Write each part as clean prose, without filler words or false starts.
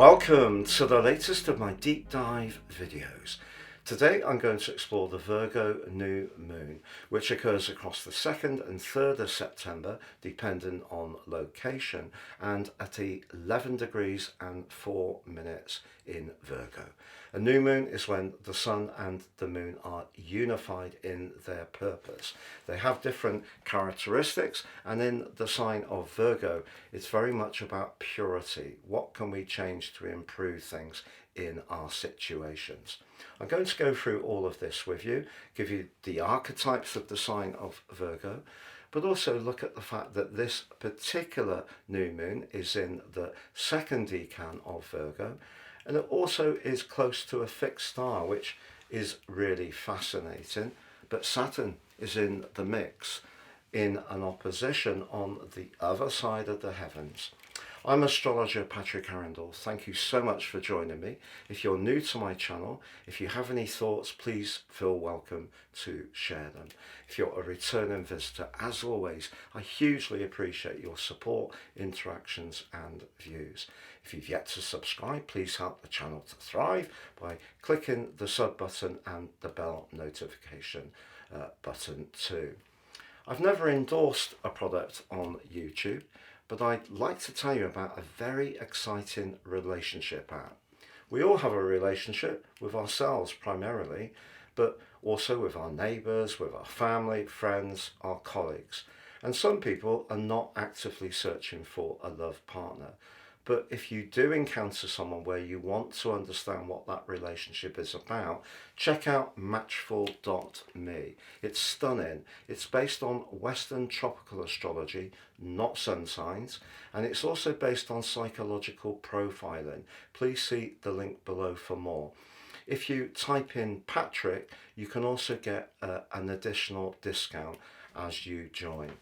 Welcome to the latest of my deep dive videos. Today I'm going to explore the Virgo new moon, which occurs across the 2nd and 3rd of September, depending on location, and at 11 degrees and 4 minutes in Virgo. A new moon is when the sun and the moon are unified in their purpose. They have different characteristics, and in the sign of Virgo, it's very much about purity. What can we change to improve things in our situations? I'm going to go through all of this with you, give you the archetypes of the sign of Virgo, but also look at the fact that this particular new moon is in the 2nd decan of Virgo, and it also is close to a fixed star, which is really fascinating. But Saturn is in the mix, in an opposition on the other side of the heavens. I'm astrologer Patrick Arundell. Thank you so much for joining me. If you're new to my channel, if you have any thoughts, please feel welcome to share them. If you're a returning visitor, as always, I hugely appreciate your support, interactions and views. If you've yet to subscribe, please help the channel to thrive by clicking the sub button and the bell notification button too. I've never endorsed a product on YouTube, but I'd like to tell you about a very exciting relationship app. We all have a relationship with ourselves primarily, but also with our neighbours, with our family, friends, our colleagues. And some people are not actively searching for a love partner. But if you do encounter someone where you want to understand what that relationship is about, check out Matchful.me. It's stunning. It's based on Western tropical astrology, not sun signs, and it's also based on psychological profiling. Please see the link below for more. If you type in Patrick, you can also get an additional discount as you join.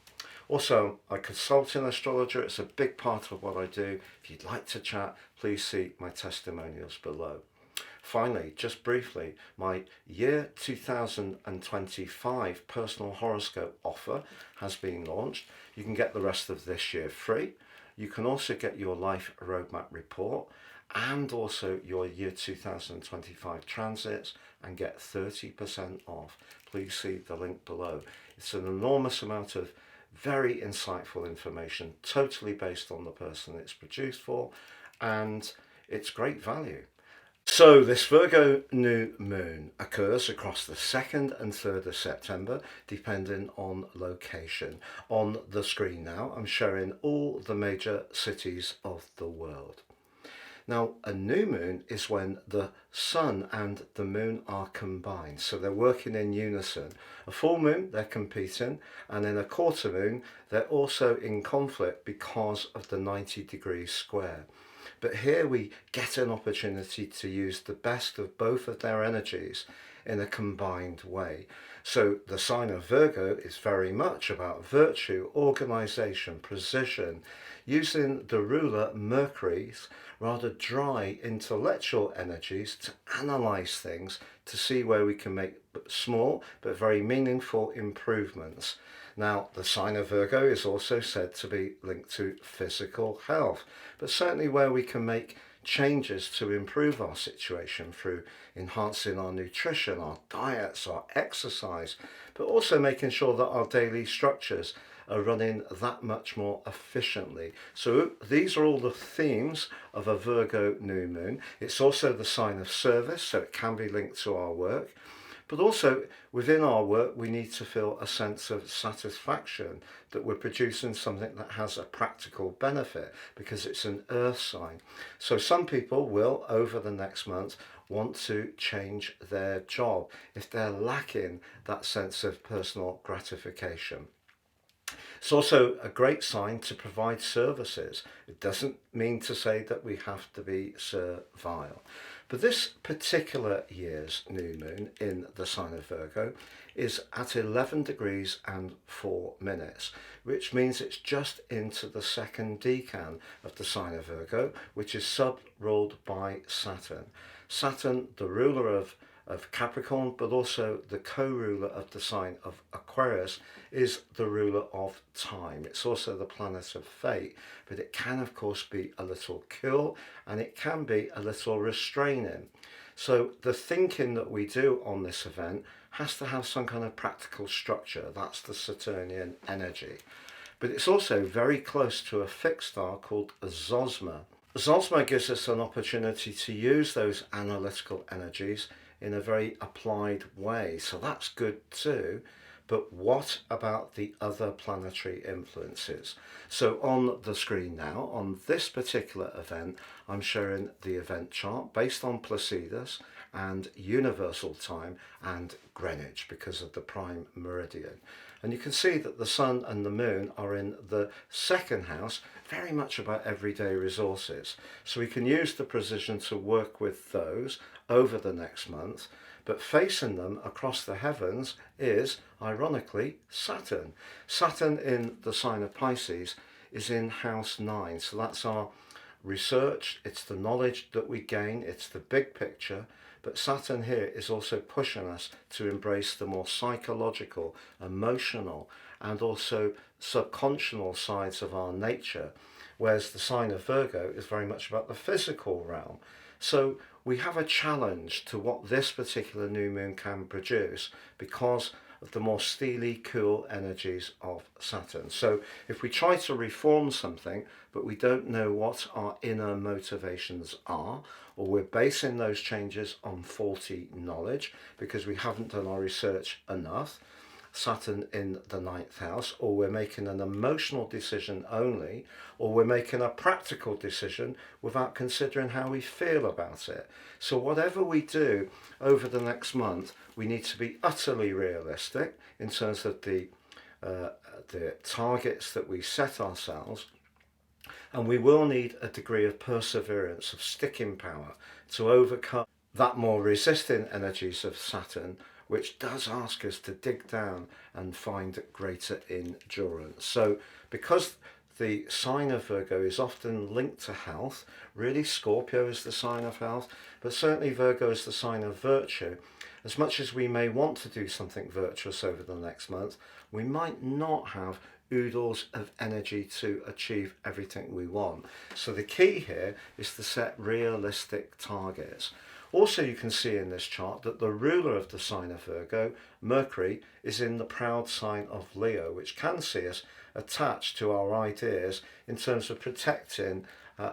Also, I consult an astrologer. It's a big part of what I do. If you'd like to chat, please see my testimonials below. Finally, just briefly, my year 2025 personal horoscope offer has been launched. You can get the rest of this year free. You can also get your life roadmap report and also your year 2025 transits and get 30% off. Please see the link below. It's an enormous amount of very insightful information, totally based on the person it's produced for, and it's great value. So this Virgo new moon occurs across the 2nd and 3rd of September, depending on location. On the screen now, I'm showing all the major cities of the world. Now, a new moon is when the sun and the moon are combined, so they're working in unison. A full moon, they're competing, and in a quarter moon, they're also in conflict because of the 90-degree square. But here we get an opportunity to use the best of both of their energies in a combined way. So the sign of Virgo is very much about virtue, organisation, precision, using the ruler Mercury's rather dry intellectual energies to analyse things, to see where we can make small but very meaningful improvements. Now, the sign of Virgo is also said to be linked to physical health, but certainly where we can make changes to improve our situation through enhancing our nutrition, our diets, our exercise, but also making sure that our daily structures are running that much more efficiently. So these are all the themes of a Virgo new moon. It's also the sign of service, so it can be linked to our work. But also within our work, we need to feel a sense of satisfaction that we're producing something that has a practical benefit because it's an earth sign. So some people will, over the next month, want to change their job if they're lacking that sense of personal gratification. It's also a great sign to provide services. It doesn't mean to say that we have to be servile. But this particular year's new moon in the sign of Virgo is at 11 degrees and 4 minutes, which means it's just into the 2nd decan of the sign of Virgo, which is sub-ruled by Saturn. Saturn, the ruler of of Capricorn, but also the co-ruler of the sign of Aquarius is the ruler of time. It's also the planet of fate, but it can of course be a little cool and it can be a little restraining. So the thinking that we do on this event has to have some kind of practical structure. That's the Saturnian energy. But it's also very close to a fixed star called Zosma. Zosma gives us an opportunity to use those analytical energies in a very applied way. So that's good too. But what about the other planetary influences? So on the screen now, on this particular event, I'm showing the event chart based on Placidus and universal time and Greenwich because of the prime meridian. And you can see that the sun and the moon are in the second house, very much about everyday resources. So we can use the precision to work with those over the next month. But facing them across the heavens is, ironically, Saturn. Saturn in the sign of Pisces is in house 9. So that's our research, it's the knowledge that we gain, it's the big picture. But Saturn here is also pushing us to embrace the more psychological, emotional, and also subconscious sides of our nature, whereas the sign of Virgo is very much about the physical realm. So we have a challenge to what this particular new moon can produce because of the more steely, cool energies of Saturn. So if we try to reform something, but we don't know what our inner motivations are, or we're basing those changes on faulty knowledge because we haven't done our research enough, Saturn in the 9th house, or we're making an emotional decision only, or we're making a practical decision without considering how we feel about it. So whatever we do over the next month, we need to be utterly realistic in terms of the targets that we set ourselves, and we will need a degree of perseverance, of sticking power to overcome that more resisting energies of Saturn, which does ask us to dig down and find greater endurance. So because the sign of Virgo is often linked to health, really Scorpio is the sign of health, but certainly Virgo is the sign of virtue. As much as we may want to do something virtuous over the next month, we might not have oodles of energy to achieve everything we want. So the key here is to set realistic targets. Also, you can see in this chart that the ruler of the sign of Virgo, Mercury, is in the proud sign of Leo, which can see us attached to our ideas in terms of protecting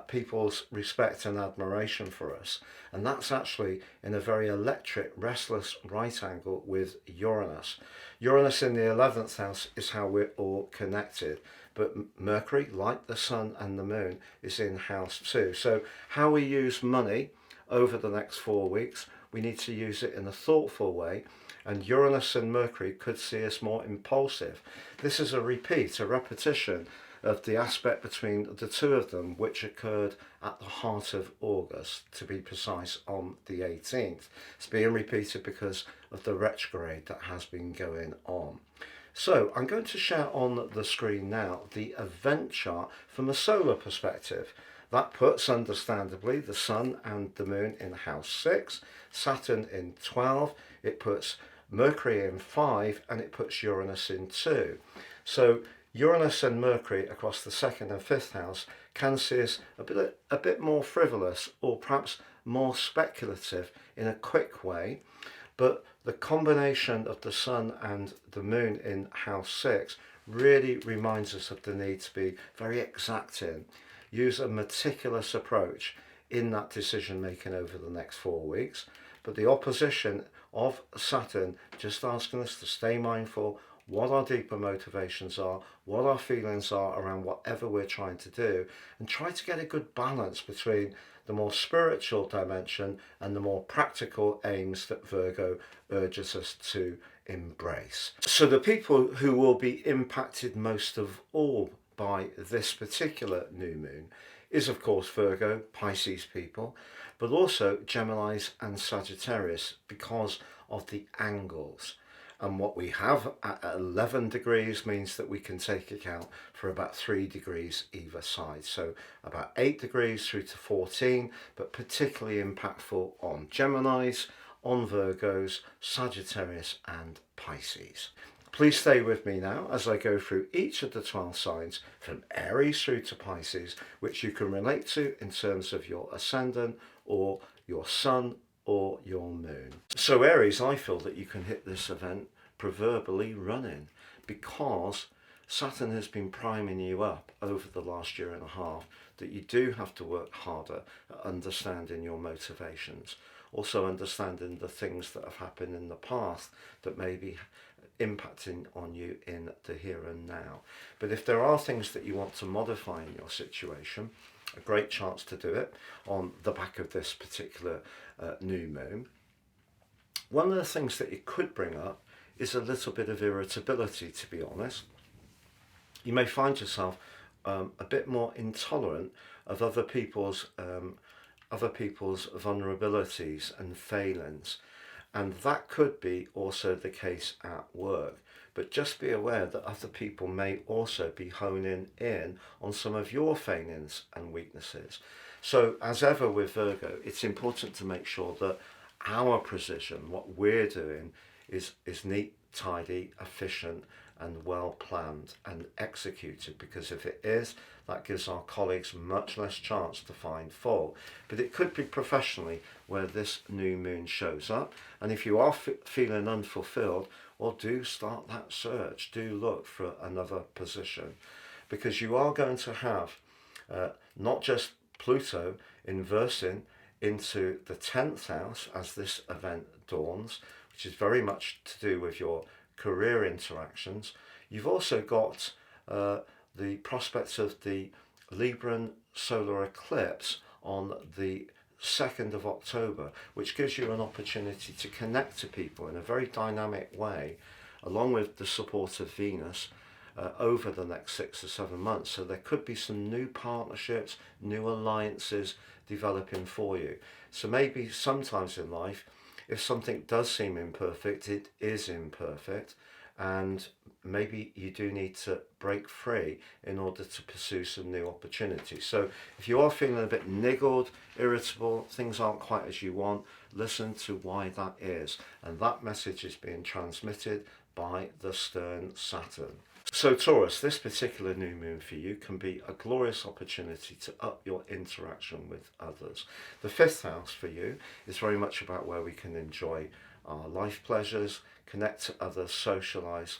people's respect and admiration for us. And that's actually in a very electric, restless right angle with Uranus. Uranus in the 11th house is how we're all connected. But Mercury, like the sun and the moon, is in house 2. So how we use money over the next 4 weeks, we need to use it in a thoughtful way, and Uranus and Mercury could see us more impulsive. This is a repeat, a repetition of the aspect between the two of them, which occurred at the heart of August, to be precise, on the 18th. It's being repeated because of the retrograde that has been going on. So I'm going to share on the screen now the event chart from a solar perspective. That puts, understandably, the sun and the moon in house 6, Saturn in 12, it puts Mercury in 5, and it puts Uranus in 2. So Uranus and Mercury across the 2nd and 5th house can see us a bit more frivolous, or perhaps more speculative in a quick way. But the combination of the sun and the moon in house 6 really reminds us of the need to be very exacting. Use a meticulous approach in that decision making over the next 4 weeks. But the opposition of Saturn just asking us to stay mindful what our deeper motivations are, what our feelings are around whatever we're trying to do, and try to get a good balance between the more spiritual dimension and the more practical aims that Virgo urges us to embrace. So the people who will be impacted most of all by this particular new moon is of course Virgo, Pisces people, but also Geminis and Sagittarius because of the angles. And what we have at 11 degrees means that we can take account for about 3 degrees either side. So about 8 degrees through to 14, but particularly impactful on Geminis, on Virgos, Sagittarius and Pisces. Please stay with me now as I go through each of the 12 signs from Aries through to Pisces, which you can relate to in terms of your ascendant or your sun or your moon. So Aries, I feel that you can hit this event proverbially running, because Saturn has been priming you up over the last year and a half that you do have to work harder at understanding your motivations, also understanding the things that have happened in the past that may be impacting on you in the here and now. But if there are things that you want to modify in your situation, a great chance to do it on the back of this particular new moon. One of the things that it could bring up is a little bit of irritability, to be honest. You may find yourself a bit more intolerant of other people's vulnerabilities and failings, and that could be also the case at work. But just be aware that other people may also be honing in on some of your failings and weaknesses. So as ever with Virgo, it's important to make sure that our precision, what we're doing, is neat, tidy, efficient and well planned and executed, because if it is, that gives our colleagues much less chance to find fault. But it could be professionally where this new moon shows up, and if you are feeling unfulfilled, well, do start that search, do look for another position, because you are going to have not just Pluto inversing into the 10th house as this event dawns, which is very much to do with your career interactions. You've also got the prospects of the Libran solar eclipse on the 2nd of October, which gives you an opportunity to connect to people in a very dynamic way, along with the support of Venus over the next 6 or 7 months. So there could be some new partnerships, new alliances developing for you. So maybe sometimes in life, if something does seem imperfect, it is imperfect, and maybe you do need to break free in order to pursue some new opportunities. So if you are feeling a bit niggled, irritable, things aren't quite as you want, listen to why that is. And that message is being transmitted by the stern Saturn. So Taurus, this particular new moon for you can be a glorious opportunity to up your interaction with others. The 5th house for you is very much about where we can enjoy our life pleasures, connect to others, socialise,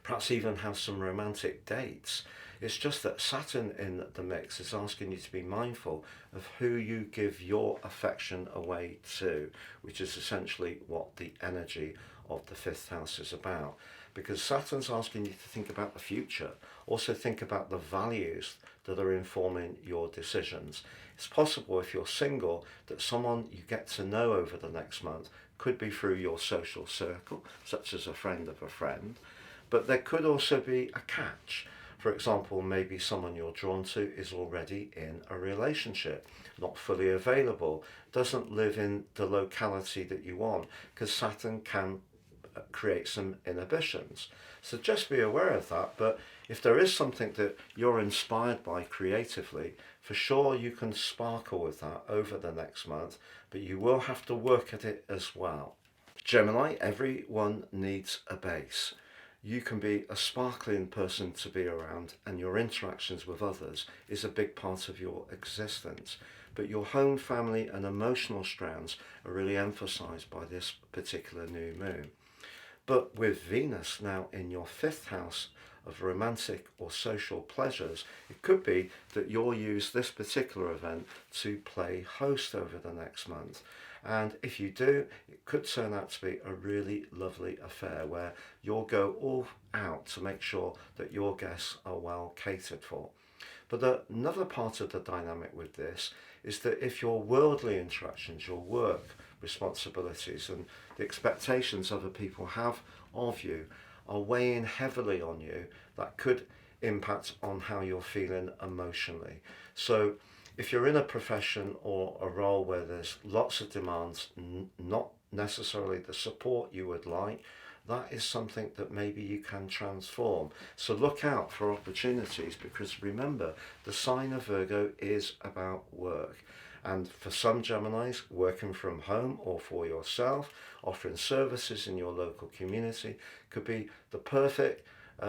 perhaps even have some romantic dates. It's just that Saturn in the mix is asking you to be mindful of who you give your affection away to, which is essentially what the energy of the 5th house is about. Because Saturn's asking you to think about the future, also think about the values that are informing your decisions. It's possible, if you're single, that someone you get to know over the next month could be through your social circle, such as a friend of a friend, but there could also be a catch. For example, maybe someone you're drawn to is already in a relationship, not fully available, doesn't live in the locality that you want, because Saturn can create some inhibitions. So just be aware of that. But if there is something that you're inspired by creatively, for sure you can sparkle with that over the next month, but you will have to work at it as well. Gemini, everyone needs a base. You can be a sparkling person to be around, and your interactions with others is a big part of your existence. But your home, family and emotional strands are really emphasized by this particular new moon. But with Venus now in your 5th house of romantic or social pleasures, it could be that you'll use this particular event to play host over the next month. And if you do, it could turn out to be a really lovely affair where you'll go all out to make sure that your guests are well catered for. But another part of the dynamic with this is that if your worldly interactions, your work responsibilities and the expectations other people have of you are weighing heavily on you, that could impact on how you're feeling emotionally. So if you're in a profession or a role where there's lots of demands, not necessarily the support you would like, that is something that maybe you can transform. So look out for opportunities, because remember, the sign of Virgo is about work. And for some Geminis, working from home or for yourself, offering services in your local community could be the perfect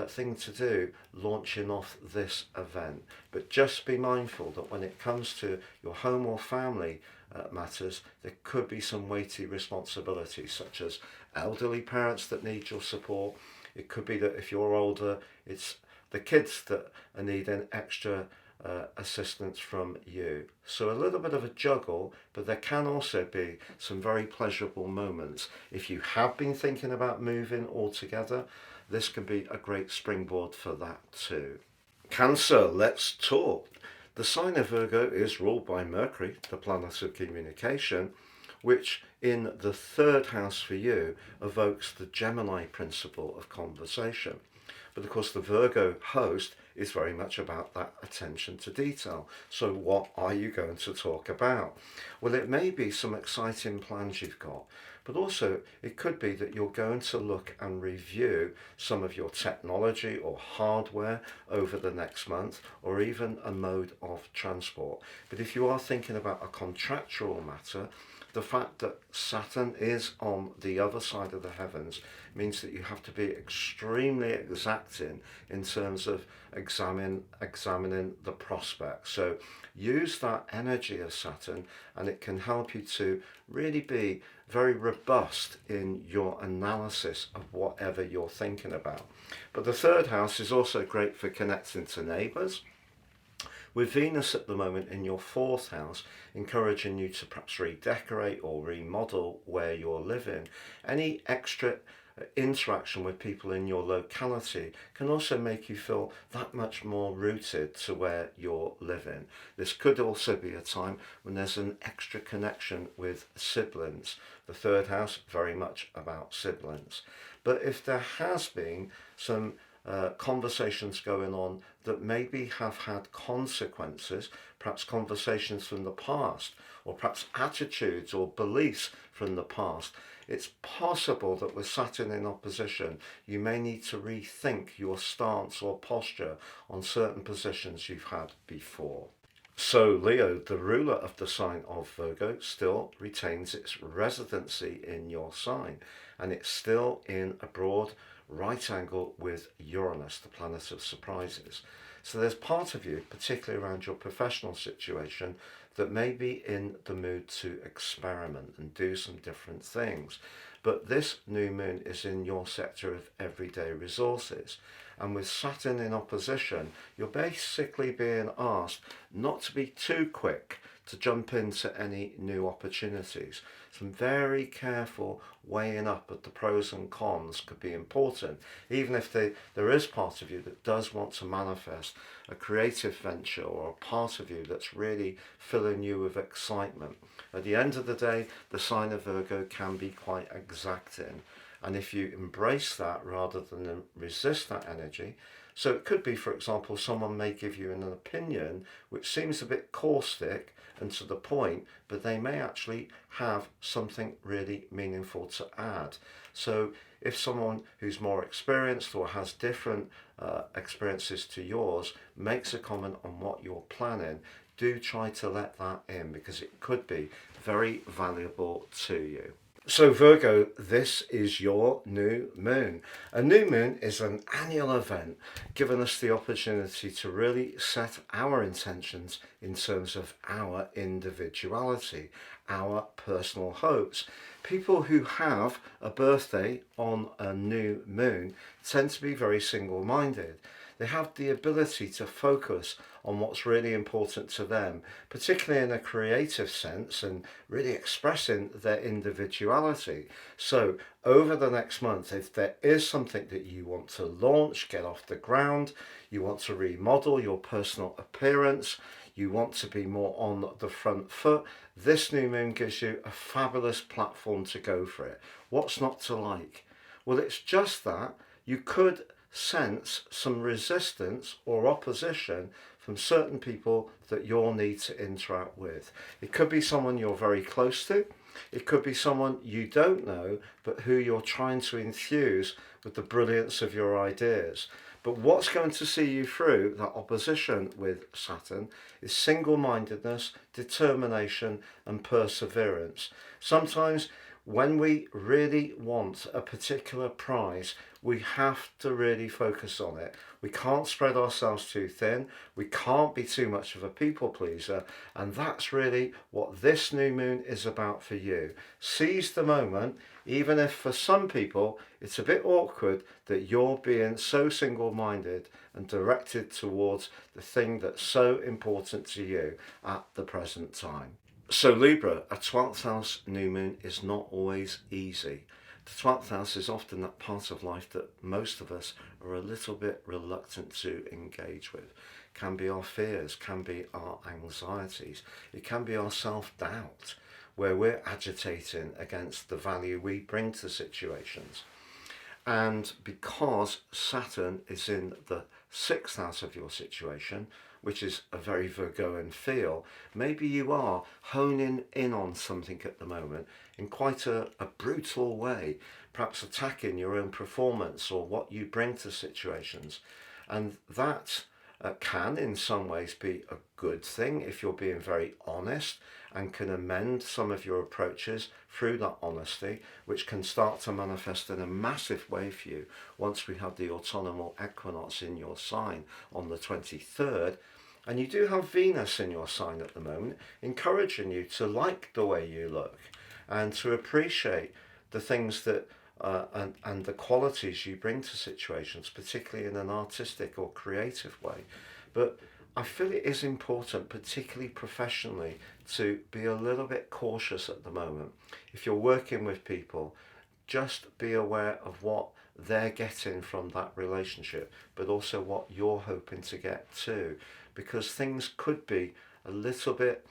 thing to do, launching off this event. But just be mindful that when it comes to your home or family matters, there could be some weighty responsibilities, such as elderly parents that need your support. It could be that if you're older, it's the kids that are needing extra assistance from you. So a little bit of a juggle, but there can also be some very pleasurable moments. If you have been thinking about moving altogether, this can be a great springboard for that too. Cancer, let's talk. The sign of Virgo is ruled by Mercury, the planet of communication, which in the third house for you evokes the Gemini principle of conversation. But of course the Virgo host is very much about that attention to detail. So what are you going to talk about? Well, it may be some exciting plans you've got, but also it could be that you're going to look and review some of your technology or hardware over the next month, or even a mode of transport. But if you are thinking about a contractual matter, the fact that Saturn is on the other side of the heavens means that you have to be extremely exacting in terms of examining the prospect. So use that energy of Saturn, and it can help you to really be very robust in your analysis of whatever you're thinking about. But the third house is also great for connecting to neighbours, with Venus at the moment in your fourth house, encouraging you to perhaps redecorate or remodel where you're living. Any extra interaction with people in your locality can also make you feel that much more rooted to where you're living. This could also be a time when there's an extra connection with siblings. The third house, very much about siblings. But if there has been some conversations going on that maybe have had consequences, perhaps conversations from the past, or perhaps attitudes or beliefs from the past, it's possible that with Saturn in opposition, you may need to rethink your stance or posture on certain positions you've had before. So Leo, the ruler of the sign of Virgo, still retains its residency in your sign, and it's still in a broad right angle with Uranus, the planet of surprises. So there's part of you, particularly around your professional situation, that may be in the mood to experiment and do some different things. But this new moon is in your sector of everyday resources. And with Saturn in opposition, you're basically being asked not to be too quick to jump into any new opportunities. Some very careful weighing up of the pros and cons could be important, even if there is part of you that does want to manifest a creative venture or a part of you that's really filling you with excitement. At the end of the day, the sign of Virgo can be quite exacting. And if you embrace that rather than resist that energy, so it could be, for example, someone may give you an opinion which seems a bit caustic and to the point, but they may actually have something really meaningful to add. So if someone who's more experienced or has different experiences to yours makes a comment on what you're planning, do try to let that in, because it could be very valuable to you. So Virgo, this is your new moon. A new moon is an annual event giving us the opportunity to really set our intentions in terms of our individuality, our personal hopes. People who have a birthday on a new moon tend to be very single-minded. They have the ability to focus on what's really important to them, particularly in a creative sense, and really expressing their individuality. So over the next month, if there is something that you want to launch, get off the ground, you want to remodel your personal appearance, you want to be more on the front foot, this new moon gives you a fabulous platform to go for it. What's not to like? Well, it's just that you could sense some resistance or opposition from certain people that you'll need to interact with. It could be someone you're very close to, It could be someone you don't know, but who you're trying to infuse with the brilliance of your ideas. But what's going to see you through that opposition with Saturn is single-mindedness, determination, and perseverance. Sometimes when we really want a particular prize, we have to really focus on it. We can't spread ourselves too thin. We can't be too much of a people pleaser. And that's really what this new moon is about for you. Seize the moment, even if for some people it's a bit awkward that you're being so single-minded and directed towards the thing that's so important to you at the present time. So Libra, a 12th house new moon is not always easy. The 12th house is often that part of life that most of us are a little bit reluctant to engage with. Can be our fears, can be our anxieties, it can be our self-doubt, where we're agitating against the value we bring to situations. And because Saturn is in the 6th house of your situation, which is a very Virgoan feel, maybe you are honing in on something at the moment in quite a brutal way, perhaps attacking your own performance or what you bring to situations. And that can in some ways be a good thing if you're being very honest and can amend some of your approaches through that honesty, which can start to manifest in a massive way for you once we have the autumnal equinox in your sign on the 23rd. And you do have Venus in your sign at the moment, encouraging you to like the way you look and to appreciate the things that and the qualities you bring to situations, particularly in an artistic or creative way. But I feel it is important, particularly professionally, to be a little bit cautious at the moment. If you're working with people, just be aware of what they're getting from that relationship, but also what you're hoping to get too, because things could be a little bit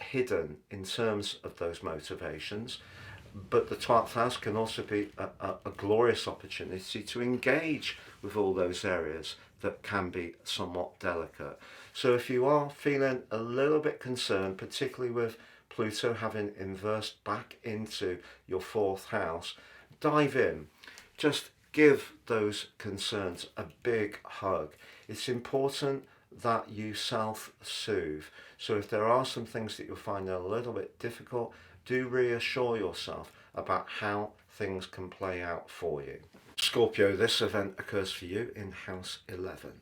hidden in terms of those motivations. But the 12th house can also be a glorious opportunity to engage with all those areas that can be somewhat delicate. So if you are feeling a little bit concerned, particularly with Pluto having inversed back into your 4th house, dive in. Just give those concerns a big hug. It's important that you self-soothe. So if there are some things that you're finding a little bit difficult, do reassure yourself about how things can play out for you. Scorpio, this event occurs for you in house 11.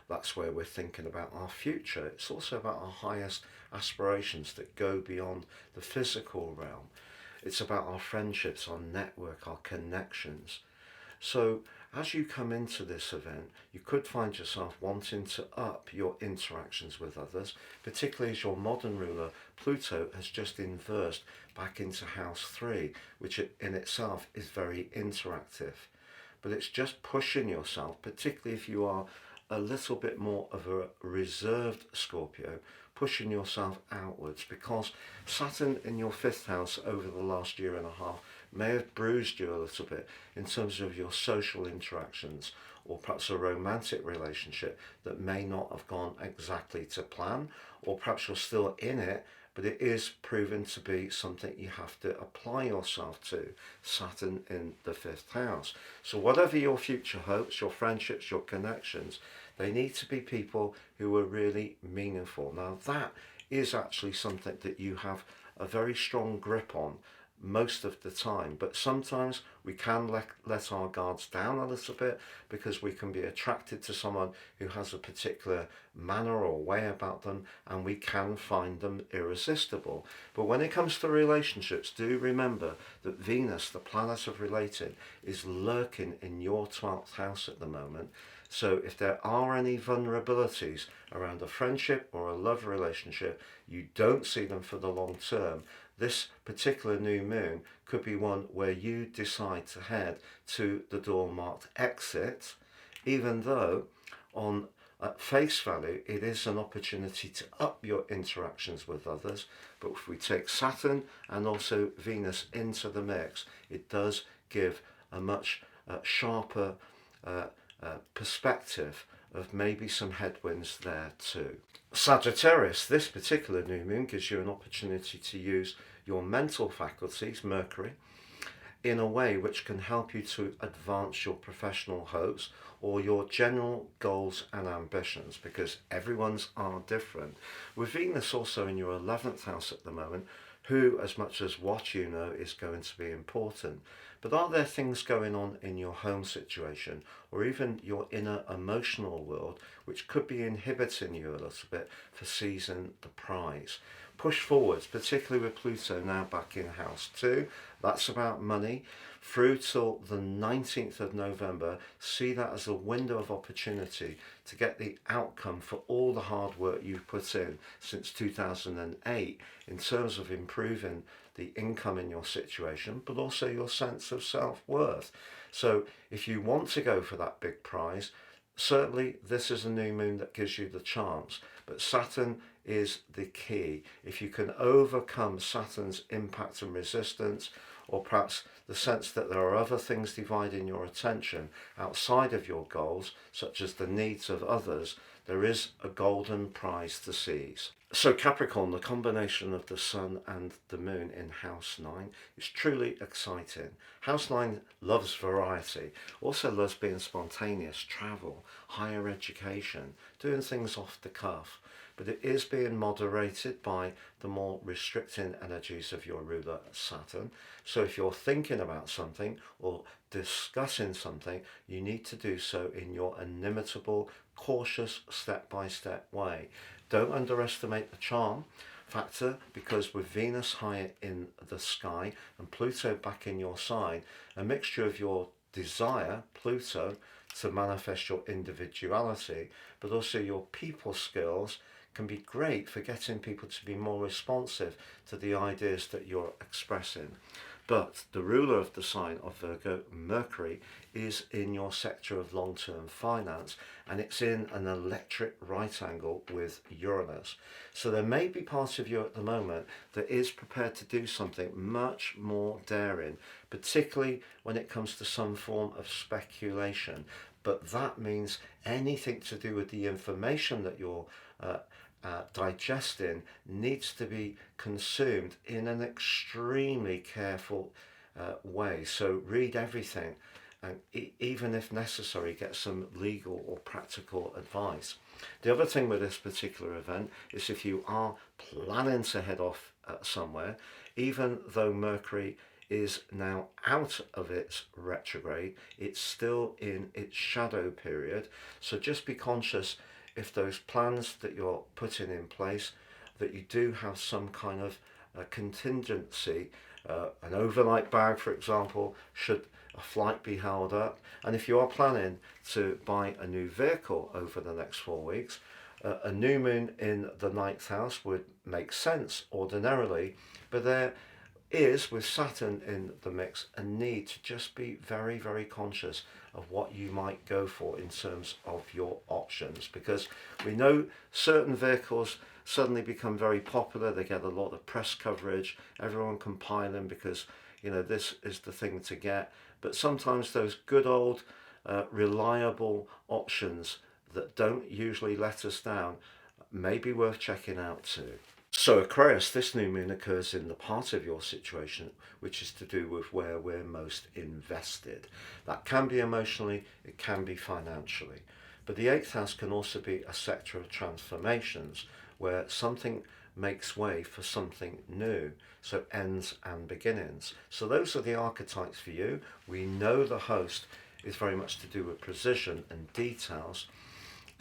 That's where we're thinking about our future. It's also about our highest aspirations that go beyond the physical realm. It's about our friendships, our network, our connections. So as you come into this event, you could find yourself wanting to up your interactions with others, particularly as your modern ruler, Pluto, has just inversed back into house 3, which in itself is very interactive. But it's just pushing yourself, particularly if you are a little bit more of a reserved Scorpio, pushing yourself outwards, because Saturn in your 5th house over the last year and a half may have bruised you a little bit in terms of your social interactions, or perhaps a romantic relationship that may not have gone exactly to plan, or perhaps you're still in it, but it is proven to be something you have to apply yourself to, Saturn in the 5th house. So whatever your future hopes, your friendships, your connections, they need to be people who are really meaningful. Now that is actually something that you have a very strong grip on most of the time, but sometimes we can let our guards down a little bit because we can be attracted to someone who has a particular manner or way about them, and we can find them irresistible. But when it comes to relationships, do remember that Venus, the planet of relating, is lurking in your 12th house at the moment. So if there are any vulnerabilities around a friendship or a love relationship, you don't see them for the long term, this particular new moon could be one where you decide to head to the door marked exit, even though on face value it is an opportunity to up your interactions with others. But if we take Saturn and also Venus into the mix, it does give a much sharper perspective of maybe some headwinds there too. Sagittarius, this particular new moon gives you an opportunity to use your mental faculties, Mercury, in a way which can help you to advance your professional hopes or your general goals and ambitions, because everyone's are different. With Venus also in your 11th house at the moment, who, as much as what you know, is going to be important. But are there things going on in your home situation or even your inner emotional world which could be inhibiting you a little bit for seizing the prize? Push forwards, particularly with Pluto now back in house 2. That's about money. Through till the 19th of November, see that as a window of opportunity to get the outcome for all the hard work you've put in since 2008 in terms of improving the income in your situation, but also your sense of self-worth. So if you want to go for that big prize, certainly this is a new moon that gives you the chance, but Saturn is the key. If you can overcome Saturn's impact and resistance, or perhaps the sense that there are other things dividing your attention outside of your goals, such as the needs of others, there is a golden prize to seize. So Capricorn, the combination of the Sun and the Moon in House 9 is truly exciting. House 9 loves variety, also loves being spontaneous, travel, higher education, doing things off the cuff. But it is being moderated by the more restricting energies of your ruler Saturn. So if you're thinking about something or discussing something, you need to do so in your inimitable, cautious, step-by-step way. Don't underestimate the charm factor, because with Venus higher in the sky and Pluto back in your sign, a mixture of your desire, Pluto, to manifest your individuality, but also your people skills, can be great for getting people to be more responsive to the ideas that you're expressing. But the ruler of the sign of Virgo, Mercury, is in your sector of long-term finance, and it's in an electric right angle with Uranus. So there may be part of you at the moment that is prepared to do something much more daring, particularly when it comes to some form of speculation. But that means anything to do with the information that you're digesting needs to be consumed in an extremely careful way. So read everything, and even if necessary, get some legal or practical advice. The other thing with this particular event is if you are planning to head off somewhere, even though Mercury is now out of its retrograde, it's still in its shadow period. So just be conscious, if those plans that you're putting in place, that you do have some kind of contingency, an overnight bag, for example, should a flight be held up. And if you are planning to buy a new vehicle over the next 4 weeks, a new moon in the 9th house would make sense ordinarily, but there is, with Saturn in the mix, a need to just be very, very conscious of what you might go for in terms of your options, because we know certain vehicles suddenly become very popular. They get a lot of press coverage, everyone can buy them because, you know, this is the thing to get. But sometimes those good old reliable options that don't usually let us down may be worth checking out too. So Aquarius, this new moon occurs in the part of your situation which is to do with where we're most invested. That can be emotionally, it can be financially. But the 8th house can also be a sector of transformations where something makes way for something new. So ends and beginnings. So those are the archetypes for you. We know the host is very much to do with precision and details.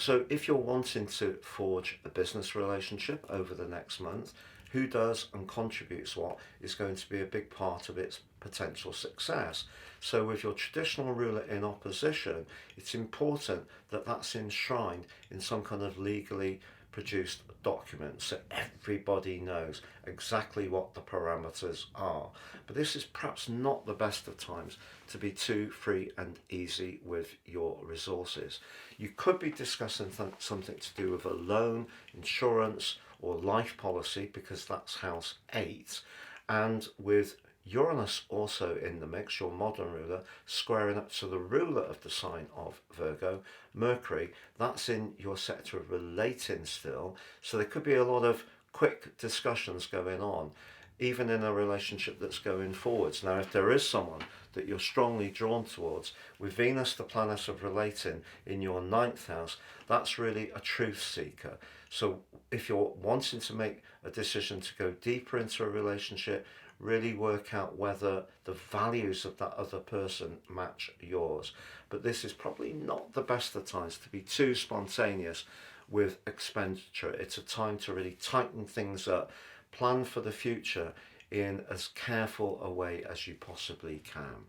So if you're wanting to forge a business relationship over the next month, who does and contributes what is going to be a big part of its potential success. So with your traditional ruler in opposition, it's important that that's enshrined in some kind of legally produced document so everybody knows exactly what the parameters are. But this is perhaps not the best of times to be too free and easy with your resources. You could be discussing something to do with a loan, insurance or life policy, because that's house 8, and with Uranus also in the mix, your modern ruler, squaring up to the ruler of the sign of Virgo, Mercury, that's in your sector of relating still. So there could be a lot of quick discussions going on. even in a relationship that's going forwards. Now, if there is someone that you're strongly drawn towards, with Venus, the planet of relating, in your 9th house, that's really a truth seeker. So if you're wanting to make a decision to go deeper into a relationship, really work out whether the values of that other person match yours. But this is probably not the best of times to be too spontaneous with expenditure. It's a time to really tighten things up, plan for the future in as careful a way as you possibly can.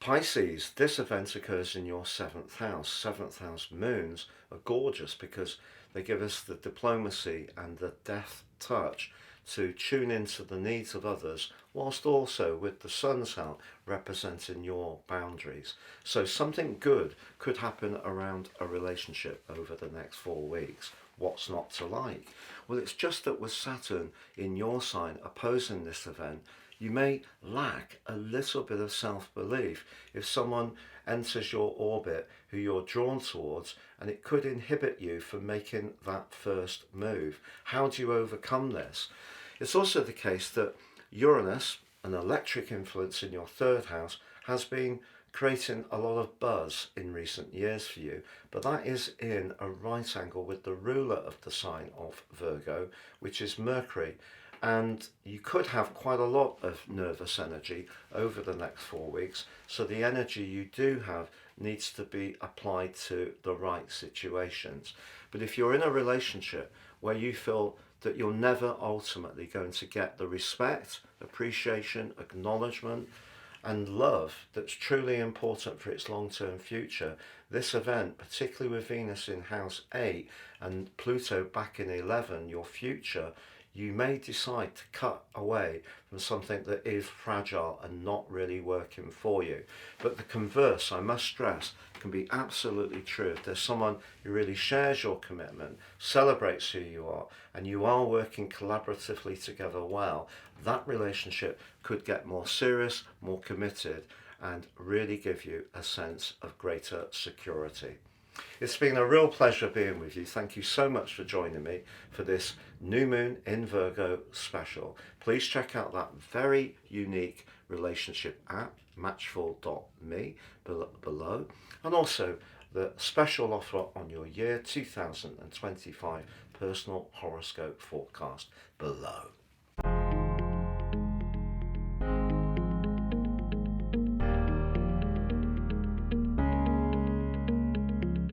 Pisces, this event occurs in your 7th house. 7th house moons are gorgeous because they give us the diplomacy and the deft touch to tune into the needs of others, whilst also with the sun's help representing your boundaries. So something good could happen around a relationship over the next 4 weeks. What's not to like? Well, it's just that with Saturn in your sign opposing this event, you may lack a little bit of self-belief if someone enters your orbit who you're drawn towards, and it could inhibit you from making that first move. How do you overcome this? It's also the case that Uranus, an electric influence in your 3rd house, has been creating a lot of buzz in recent years for you, but that is in a right angle with the ruler of the sign of Virgo, which is Mercury. And you could have quite a lot of nervous energy over the next 4 weeks, so the energy you do have needs to be applied to the right situations. But if you're in a relationship where you feel that you're never ultimately going to get the respect, appreciation, acknowledgement, and love that's truly important for its long-term future, this event, particularly with Venus in house 8 and Pluto back in 11, your future, you may decide to cut away from something that is fragile and not really working for you. But the converse, I must stress, can be absolutely true. If there's someone who really shares your commitment, celebrates who you are, and you are working collaboratively together well, that relationship could get more serious, more committed, and really give you a sense of greater security. It's been a real pleasure being with you. Thank you so much for joining me for this New Moon in Virgo special. Please check out that very unique relationship app, matchful.me, below, and also the special offer on your year 2025 personal horoscope forecast below.